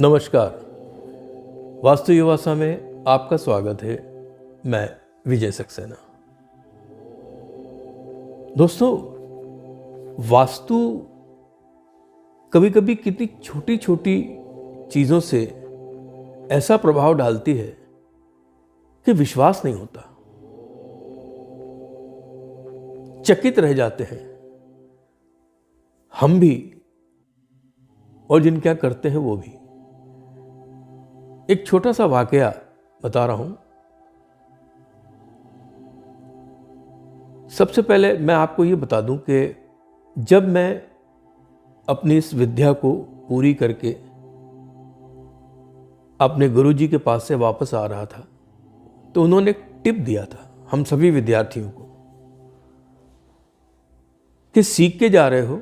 नमस्कार। वास्तु युवासा में आपका स्वागत है। मैं विजय सक्सेना। दोस्तों, वास्तु कभी कभी कितनी छोटी छोटी चीज़ों से ऐसा प्रभाव डालती है कि विश्वास नहीं होता। चकित रह जाते हैं हम भी और जिन क्या करते हैं वो भी। एक छोटा सा वाकया बता रहा हूं। सबसे पहले मैं आपको ये बता दूं कि जब मैं अपनी इस विद्या को पूरी करके अपने गुरुजी के पास से वापस आ रहा था तो उन्होंने एक टिप दिया था हम सभी विद्यार्थियों को कि सीख के जा रहे हो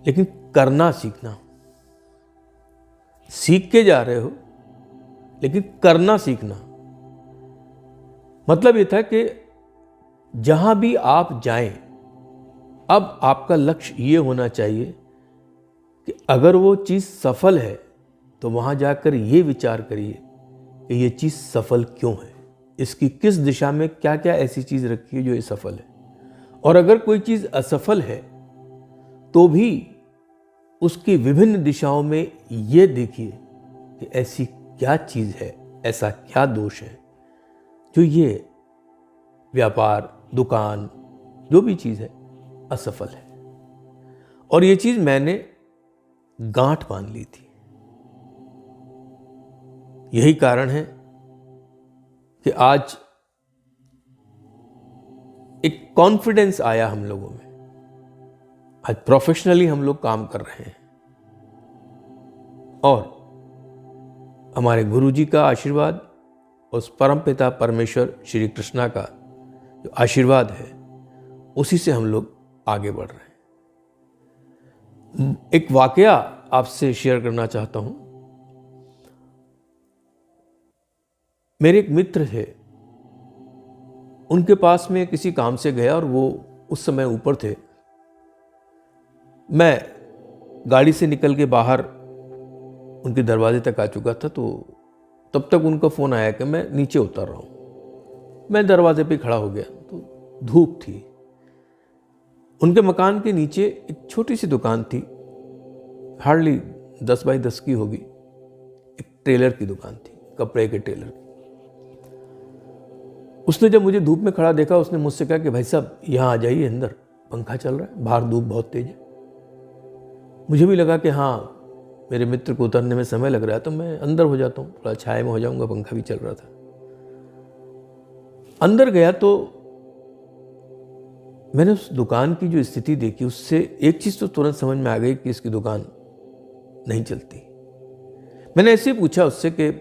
लेकिन करना सीखना। सीख के जा रहे हो लेकिन करना सीखना। मतलब ये था कि जहां भी आप जाएं, अब आपका लक्ष्य ये होना चाहिए कि अगर वो चीज़ सफल है तो वहां जाकर ये विचार करिए कि ये चीज़ सफल क्यों है, इसकी किस दिशा में क्या क्या ऐसी चीज़ रखी है जो ये सफल है। और अगर कोई चीज़ असफल है तो भी उसकी विभिन्न दिशाओं में ये देखिए कि ऐसी क्या चीज़ है, ऐसा क्या दोष है जो ये व्यापार, दुकान, जो भी चीज़ है असफल है। और ये चीज़ मैंने गांठ बांध ली थी। यही कारण है कि आज एक कॉन्फिडेंस आया हम लोगों में। आज प्रोफेशनली हम लोग काम कर रहे हैं और हमारे गुरुजी का आशीर्वाद, उस परम पिता परमेश्वर श्री कृष्णा का जो आशीर्वाद है, उसी से हम लोग आगे बढ़ रहे हैं। एक वाकया आपसे शेयर करना चाहता हूं। मेरे एक मित्र थे, उनके पास में किसी काम से गया और वो उस समय ऊपर थे। मैं गाड़ी से निकल के बाहर उनके दरवाजे तक आ चुका था तो तब तक उनका फ़ोन आया कि मैं नीचे उतर रहा हूँ। मैं दरवाजे पे खड़ा हो गया तो धूप थी। उनके मकान के नीचे एक छोटी सी दुकान थी, हार्डली 10 बाई 10 की होगी। एक टेलर की दुकान थी, कपड़े के टेलर की। उसने जब मुझे धूप में खड़ा देखा, उसने मुझसे कहा कि भाई साहब यहाँ आ जाइए, अंदर पंखा चल रहा है, बाहर धूप बहुत तेज है। मुझे भी लगा कि हाँ, मेरे मित्र को उतरने में समय लग रहा है तो मैं अंदर हो जाता हूँ, थोड़ा छाया में हो जाऊंगा, पंखा भी चल रहा था। अंदर गया तो मैंने उस दुकान की जो स्थिति देखी, उससे एक चीज़ तो तुरंत समझ में आ गई कि इसकी दुकान नहीं चलती। मैंने ऐसे ही पूछा उससे कि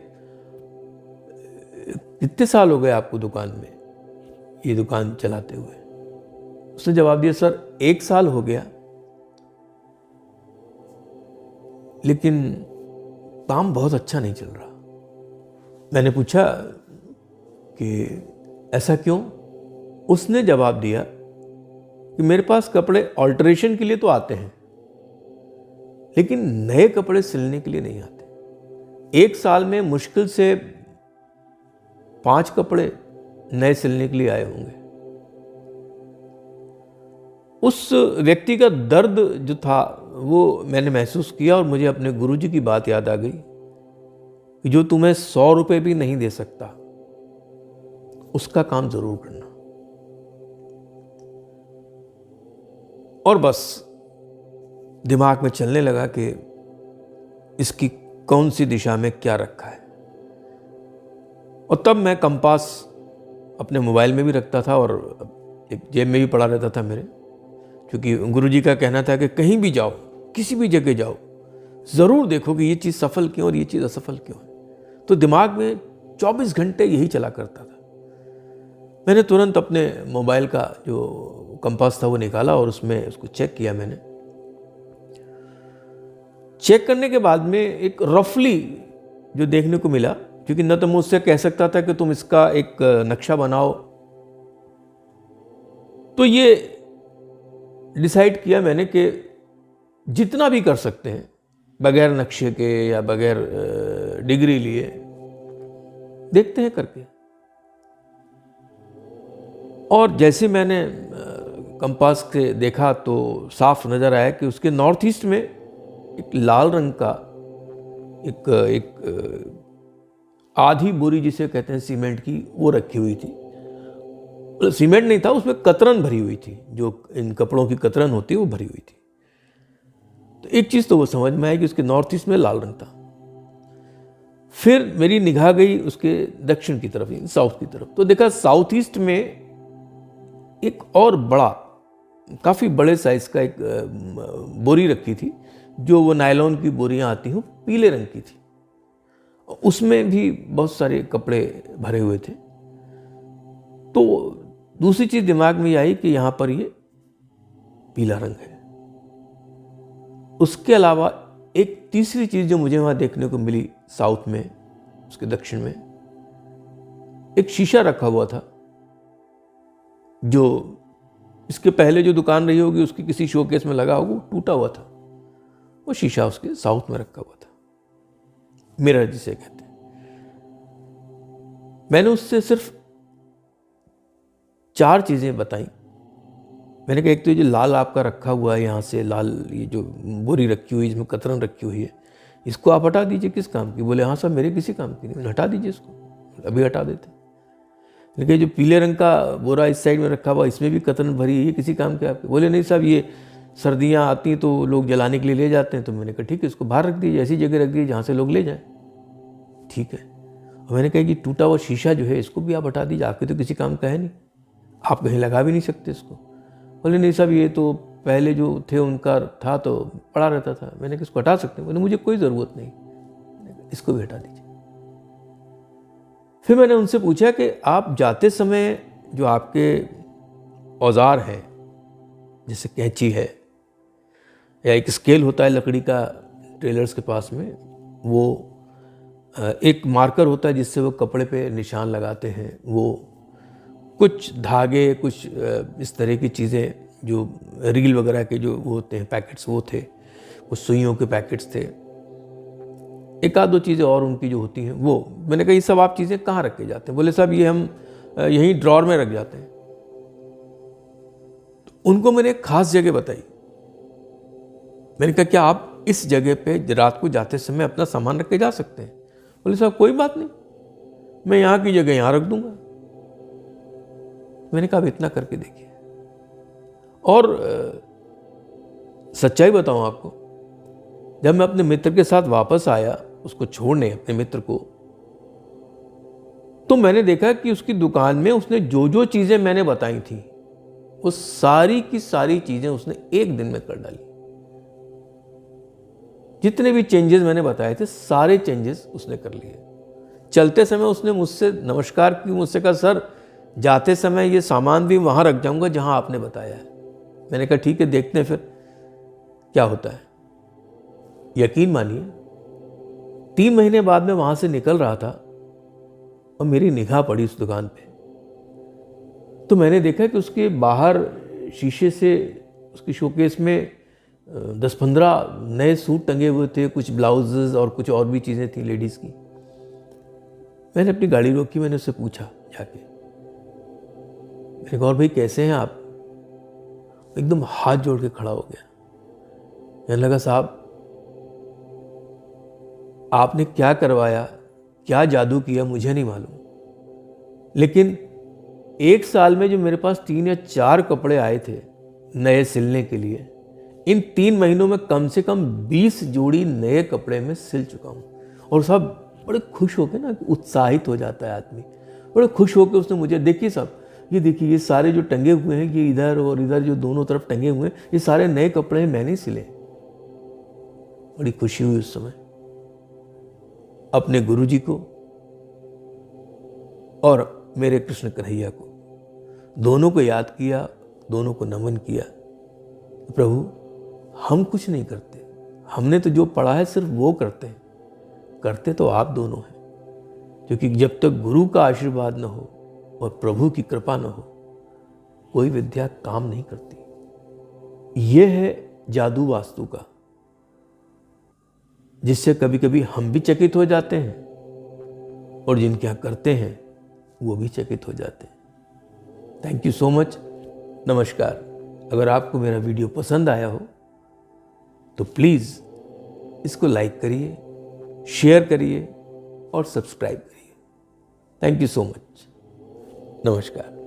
कितने साल हो गए आपको दुकान में, ये दुकान चलाते हुए? उसने जवाब दिया, सर 1 साल हो गया, लेकिन काम बहुत अच्छा नहीं चल रहा। मैंने पूछा कि ऐसा क्यों? उसने जवाब दिया कि मेरे पास कपड़े ऑल्टरेशन के लिए तो आते हैं लेकिन नए कपड़े सिलने के लिए नहीं आते। 1 साल में मुश्किल से 5 कपड़े नए सिलने के लिए आए होंगे। उस व्यक्ति का दर्द जो था वो मैंने महसूस किया और मुझे अपने गुरुजी की बात याद आ गई कि जो तुम्हें 100 रुपए भी नहीं दे सकता उसका काम जरूर करना। और बस दिमाग में चलने लगा कि इसकी कौन सी दिशा में क्या रखा है। और तब मैं कंपास अपने मोबाइल में भी रखता था और एक जेब में भी पड़ा रहता था मेरे, क्योंकि गुरुजी का कहना था कि कहीं भी जाओ, किसी भी जगह जाओ, ज़रूर देखो कि ये चीज़ सफल क्यों और ये चीज़ असफल क्यों है। तो दिमाग में 24 घंटे यही चला करता था। मैंने तुरंत अपने मोबाइल का जो कंपास था वो निकाला और उसमें उसको चेक किया। मैंने चेक करने के बाद में एक रफली जो देखने को मिला, क्योंकि न तो मैं उससे कह सकता था कि तुम इसका एक नक्शा बनाओ, तो ये डिसाइड किया मैंने कि जितना भी कर सकते हैं बगैर नक्शे के या बगैर डिग्री लिए देखते हैं करके। और जैसे मैंने कंपास से देखा तो साफ नज़र आया कि उसके नॉर्थ ईस्ट में एक लाल रंग का एक आधी बोरी जिसे कहते हैं सीमेंट की, वो रखी हुई थी। सीमेंट नहीं था, उसमें कतरन भरी हुई थी, जो इन कपड़ों की कतरन होती है वो भरी हुई थी। तो एक चीज़ तो वो समझ में आई कि उसके नॉर्थ ईस्ट में लाल रंग था। फिर मेरी निगाह गई उसके दक्षिण की तरफ, साउथ की तरफ, तो देखा साउथ ईस्ट में एक और बड़ा, काफ़ी बड़े साइज का एक बोरी रखी थी, जो वो नायलॉन की बोरियां आती हैं, पीले रंग की थी। उसमें भी बहुत सारे कपड़े भरे हुए थे। तो दूसरी चीज़ दिमाग में आई कि यहाँ पर ये पीला रंग है। उसके अलावा एक तीसरी चीज़ जो मुझे वहाँ देखने को मिली साउथ में, उसके दक्षिण में, एक शीशा रखा हुआ था, जो इसके पहले जो दुकान रही होगी उसकी किसी शोकेस में लगा होगा, टूटा हुआ था। वो शीशा उसके साउथ में रखा हुआ था, मिरर जिसे कहते हैं। मैंने उससे सिर्फ 4 चीज़ें बताई। मैंने कहा एक तो ये जो लाल आपका रखा हुआ है, यहाँ से लाल ये जो बोरी रखी हुई है, इसमें कतरन रखी हुई है, इसको आप हटा दीजिए। किस काम की? बोले हाँ साहब मेरे किसी काम की नहीं। हटा दीजिए इसको, अभी हटा देते। लेकिन जो पीले रंग का बोरा इस साइड में रखा हुआ, इसमें भी कतरन भरी है, ये किसी काम के आपके? बोले नहीं साहब, ये सर्दियाँ आती हैं तो लोग जलाने के लिए ले जाते हैं। तो मैंने कहा ठीक है, इसको बाहर रख दीजिए, ऐसी जगह रख दीजिए जहाँ से लोग ले जाएँ। ठीक है। और मैंने कहा कि टूटा हुआ शीशा जो है इसको भी आप हटा दीजिए, आपके तो किसी काम का है नहीं, आप कहीं लगा भी नहीं सकते इसको। बोले नहीं साहब, ये तो पहले जो थे उनका था तो पड़ा रहता था। मैंने कहा इसको हटा सकते हैं? बोले मुझे कोई ज़रूरत नहीं, इसको भी हटा दीजिए। फिर मैंने उनसे पूछा कि आप जाते समय जो आपके औजार हैं, जैसे कैंची है या एक स्केल होता है लकड़ी का टेलर्स के पास में, वो एक मार्कर होता है जिससे वो कपड़े पे निशान लगाते हैं, वो कुछ धागे, कुछ इस तरह की चीज़ें, जो रील वगैरह के जो वो होते हैं पैकेट्स, वो थे, कुछ सुइयों के पैकेट्स थे, एक आध 2 चीज़ें और उनकी जो होती हैं वो। मैंने कहा ये सब आप चीज़ें कहाँ रख के जाते हैं? बोले साहब ये हम यहीं ड्रॉर में रख जाते हैं। तो उनको मैंने एक खास जगह बताई। मैंने कहा क्या आप इस जगह पे रात को जाते समय अपना सामान रख के जा सकते हैं? बोले साहब कोई बात नहीं, मैं यहाँ की जगह यहाँ रख दूंगा। मैंने कहा अब इतना करके देखिए। और सच्चाई बताऊं आपको, जब मैं अपने मित्र के साथ वापस आया उसको छोड़ने, अपने मित्र को, तो मैंने देखा कि उसकी दुकान में उसने जो जो चीजें मैंने बताई थी, वो सारी की सारी चीजें उसने एक दिन में कर डाली। जितने भी चेंजेस मैंने बताए थे, सारे चेंजेस उसने कर लिए। चलते समय उसने मुझसे नमस्कार की, मुझसे कहा सर जाते समय ये सामान भी वहाँ रख जाऊँगा जहाँ आपने बताया है। मैंने कहा ठीक है, देखते हैं फिर क्या होता है। यकीन मानिए 3 महीने बाद मैं वहाँ से निकल रहा था और मेरी निगाह पड़ी उस दुकान पे। तो मैंने देखा कि उसके बाहर शीशे से उसकी शोकेस में 10-15 नए सूट टंगे हुए थे, कुछ ब्लाउजेस और कुछ और भी चीज़ें थी लेडीज़ की। मैंने अपनी गाड़ी रोकी, मैंने उससे पूछा जाके, मैंने कहा और भाई कैसे हैं आप? एकदम हाथ जोड़ के खड़ा हो गया। कहने लगा साहब आपने क्या करवाया, क्या जादू किया मुझे नहीं मालूम, लेकिन 1 साल में जो मेरे पास 3 या 4 कपड़े आए थे नए सिलने के लिए, इन 3 महीनों में कम से कम 20 जोड़ी नए कपड़े में सिल चुका हूँ। और साहब बड़े खुश होकर ना, उत्साहित हो जाता है आदमी, बड़े खुश होकर उसने मुझे, देखिए साहब ये देखिए ये सारे जो टंगे हुए हैं, ये इधर और इधर जो दोनों तरफ टंगे हुए हैं, ये सारे नए कपड़े मैंने सिले। बड़ी खुशी हुई उस समय। अपने गुरुजी को और मेरे कृष्ण कन्हैया को, दोनों को याद किया, दोनों को नमन किया। प्रभु हम कुछ नहीं करते, हमने तो जो पढ़ा है सिर्फ वो करते हैं, करते तो आप दोनों हैं। क्योंकि जब तक गुरु का आशीर्वाद न हो और प्रभु की कृपा न हो, कोई विद्या काम नहीं करती। यह है जादू वास्तु का। जिससे कभी कभी हम भी चकित हो जाते हैं और जिनके यहाँ करते हैं वो भी चकित हो जाते हैं। Thank you so much. नमस्कार। अगर आपको मेरा वीडियो पसंद आया हो तो प्लीज़ इसको लाइक करिए, शेयर करिए और सब्सक्राइब करिए। Thank you so much. नमस्कार।